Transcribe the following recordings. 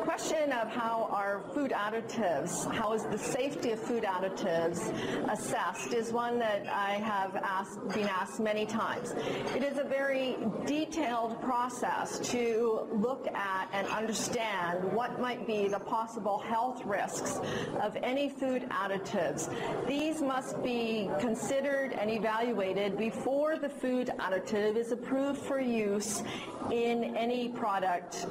question of how are food additives, how is the safety of food additives assessed is one that I have been asked many times. It is a very detailed process to look at and understand what might be the possible health risks of any food additives. These must be considered and evaluated before the food additive is approved for use in any product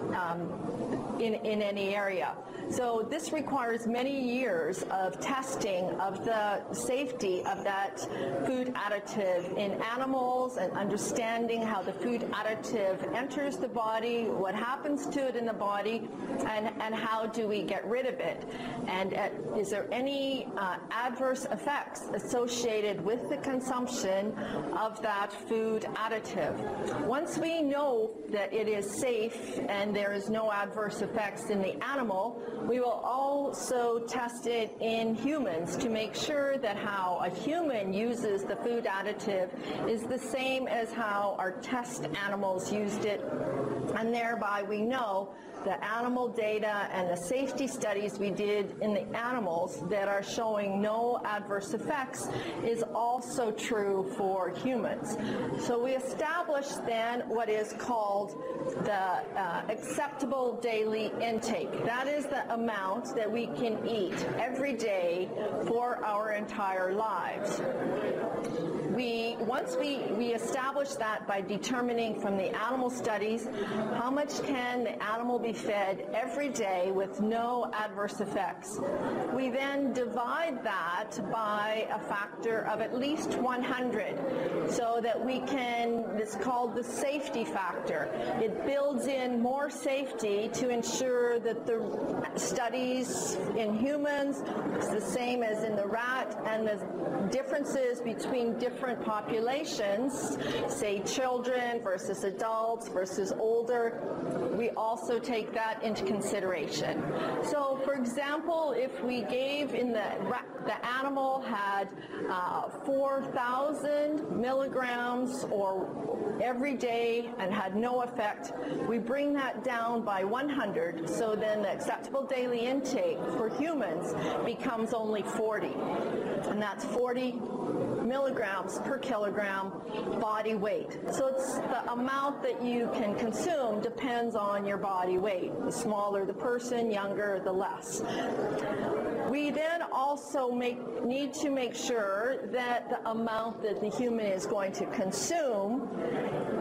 in any area. So this requires many years of testing of the safety of that food additive in animals and understanding how the food additive enters the body, what happens to it in the body, and how do we get rid of it. And is there any adverse effects associated with the consumption of that food additive? Once we know that it is safe and there is no adverse effects in the animal, we will also test it in humans to make sure that how a human uses the food additive is the same as how our test animals used it, and thereby we know the animal data and the safety studies we did in the animals that are showing no adverse effects is also true for humans. So we established then what is called the acceptable daily intake. That is the amount that we can eat every day for our entire lives. Once we establish that by determining from the animal studies how much can the animal be fed every day with no adverse effects. We then divide that by a factor of at least 100 so that we can, it's called the safety factor. It builds in more safety to ensure that the studies in humans is the same as in the rat, and the differences between different populations, say children versus adults versus older, we also take that into consideration. So for example, if we gave in the animal had 4,000 milligrams or every day and had no effect, we bring that down by 100, so then the acceptable daily intake for humans becomes only 40, and that's 40 milligrams per kilogram body weight. So it's the amount that you can consume depends on your body weight. The smaller the person, younger the less. We then also need to make sure that the amount that the human is going to consume,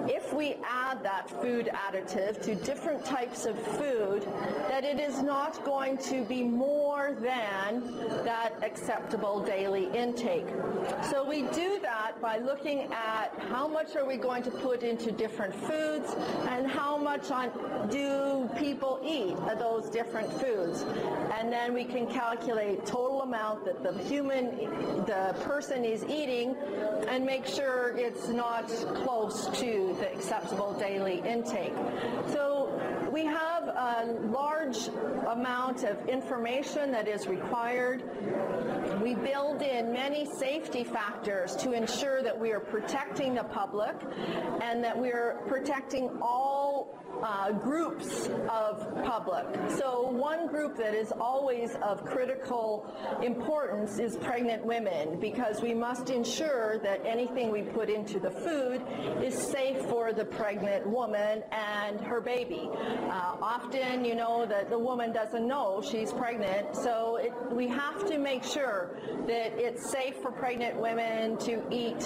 if we add that food additive to different types of food, that it is not going to be more than that acceptable daily intake. So we do that by looking at how much are we going to put into different foods and how much do people eat of those different foods. And then we can calculate total amount that the person is eating and make sure it's not close to the acceptable daily intake. So we have a large amount of information that is required. We build in many safety factors to ensure that we are protecting the public and that we are protecting all groups of public. So one group that is always of critical importance is pregnant women, because we must ensure that anything we put into the food is safe for the pregnant woman and her baby. Often, you know, that the woman doesn't know she's pregnant, so we have to make sure that it's safe for pregnant women to eat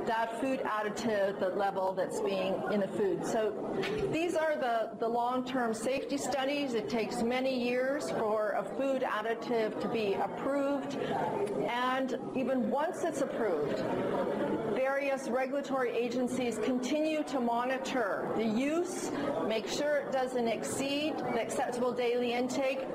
that food additive, the level that's being in the food. So these are the long-term safety studies. It takes many years for a food additive to be approved, and even once it's approved, various regulatory agencies continue to monitor the use, make sure it doesn't exceed the acceptable daily intake,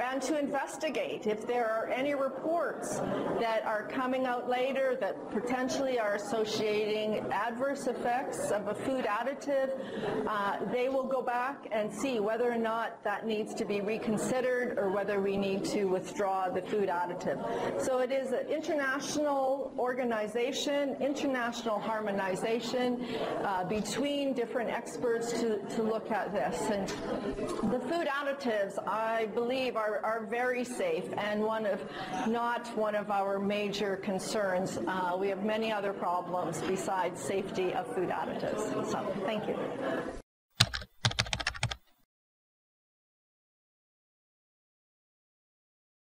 and to investigate if there are any reports that are coming out later that potentially are associating adverse effects of a food additive. They will go back and see whether or not that needs to be reconsidered or whether we need to withdraw the food additive. additive. So it is an international organization, international harmonization between different experts to look at this. And the food additives, I believe, are very safe and not one of our major concerns. We have many other problems besides safety of food additives. So thank you.